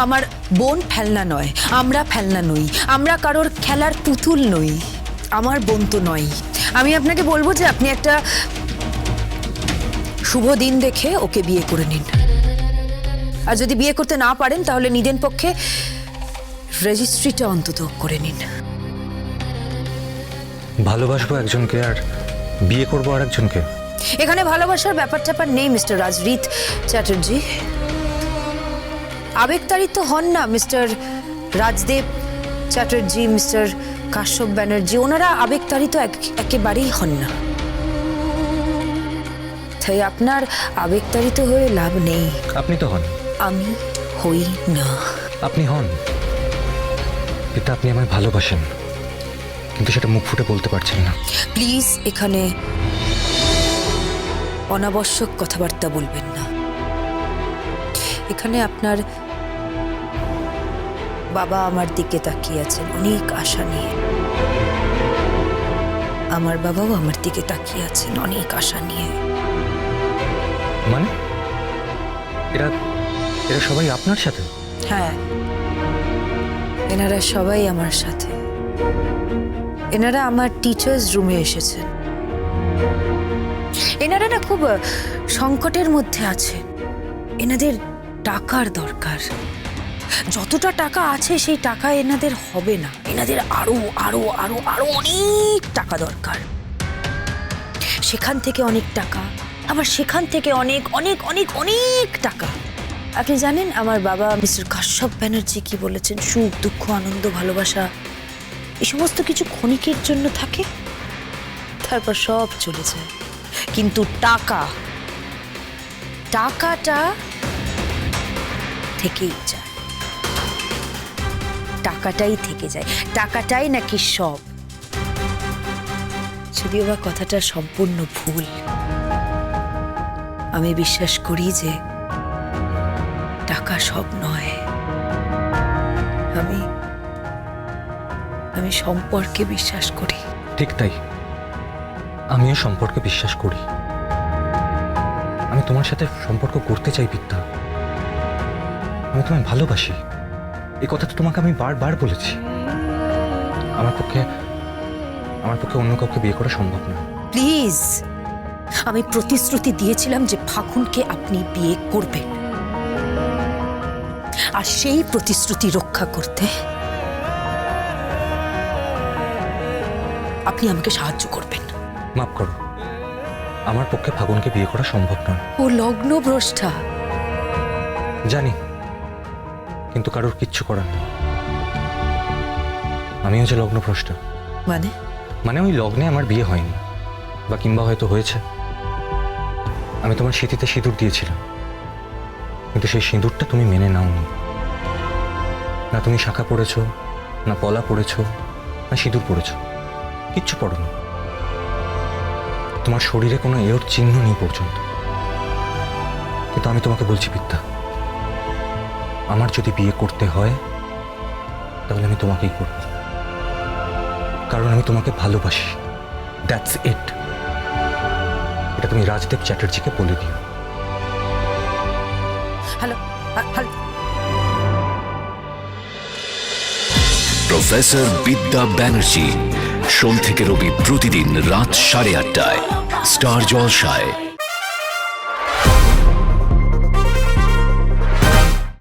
আমার বোন ফেলনা নয়, আমরা ফেলনা নই, আমরা কারোর খেলার পুতুল নই। আমার বোন তো নয়। আমি আপনাকে বলবো যে আপনি একটা শুভ দিন দেখে ওকে বিয়ে করে নিন। আর যদি বিয়ে করতে না পারেন তাহলে নিদেন পক্ষে রেজিস্ট্রিটা অন্তত করে নিন। ভালোবাসবো একজনকে আর বিয়ে করবো আর একজনকে? এখানে ভালোবাসার ব্যাপার ট্যাপার নেই মিস্টার রাজরিত চ্যাটার্জি। আবেগতাড়িত হন না মিস্টার রাজদেব চ্যাটার্জি, মিস্টার কাশ্যপ ব্যানার্জি, ওনারা আবেগতাড়িত একেবারেই হন না। তাই আপনার আবেগতাড়িত হয়ে লাভ নেই। আপনি তো হন। আমি হই না। আপনি হন। এটা আপনি আমায় ভালোবাসেন, কিন্তু সেটা মুখ ফুটে বলতে পারছেন না। প্লিজ এখানে অনাবশ্যক কথাবার্তা বলবেন না। এখানে আপনার বাবা আমার দিকে তাকিয়ে আছেন অনেক আশা নিয়ে। আমার বাবাও আমার দিকে তাকিয়ে আছেন অনেক আশা নিয়ে। মানে এরা এরা সবাই আপনার সাথে? হ্যাঁ, এনারা সবাই আমার সাথে। এনারা আমার টিচার্স রুমে এসেছেন। এনারা না খুব সংকটের মধ্যে আছে। এনাদের টাকার দরকার। যতটা টাকা আছে সেই টাকা এনাদের হবে না। এনাদের আরো আরো আরো আরো অনেক টাকা দরকার। সেখান থেকে অনেক টাকা, আবার সেখান থেকে অনেক অনেক অনেক অনেক টাকা। আপনি জানেন আমার বাবা মিস্টার কাশ্যপ ব্যানার্জি কি বলেছেন? সুখ, দুঃখ, আনন্দ, ভালোবাসা এই সমস্ত কিছু ক্ষণিকের জন্য থাকে, তারপর সব চলে যায়। কিন্তু টাকাটা থেকেই যায়। টাকাটাই থেকে যায়। টাকাটাই নাকি সব। যদিও বা কথাটা সম্পূর্ণ ভুল। আমি বিশ্বাস করি যে টাকা সব নয়। আমি সম্পর্কে বিশ্বাস করি। ঠিক তাই, আমিও সম্পর্কে বিশ্বাস করি। আমি তোমার সাথে সম্পর্ক করতে চাই বিদ্যা। আমি তোমায় ভালোবাসি। এই কথাটা তোমাকে আমি বারবার বলেছি। আমার পক্ষে অন্য কাউকে বিয়ে করা সম্ভব না। প্লিজ, আমি প্রতিশ্রুতি দিয়েছিলাম যে ফাগুনকে আপনি বিয়ে করবেন, আর সেই প্রতিশ্রুতি রক্ষা করতে আপনি আমাকে সাহায্য করবেন। মাফ করো, আমার পক্ষে ফাগুনকে বিয়ে করা সম্ভব নয়। ও লগ্ন ভ্রষ্টা। জানি, কিন্তু কারোর কিচ্ছু করার নেই। আমি হচ্ছে লগ্নভ্রষ্টা। মানে ওই লগ্নে আমার বিয়ে হয়নি, বা কিংবা হয়তো হয়েছে। আমি তোমার স্মৃতিতে সিঁদুর দিয়েছিলাম, কিন্তু সেই সিঁদুরটা তুমি মেনে নাওনি। না তুমি শাখা পড়েছো, না পলা পড়েছো, না সিঁদুর পড়েছো, কিচ্ছু পড়োনি। তোমার শরীরে কোনো এর চিহ্ন নেই পর্যন্ত। কিন্তু আমি তোমাকে বলছি বিদ্যা, আমার যদি বিয়ে করতে হয় তাহলে আমি তোমাকেই করব, কারণ আমি তোমাকে ভালোবাসি। That's it. এটা তুমি রাজদেব চ্যাটার্জিকে বলে দিও। হ্যালো, প্রফেসর বিদ্যা ব্যানার্জি, সোম থেকে রবি প্রতিদিন রাত 8:30টায় স্টার জলসায়।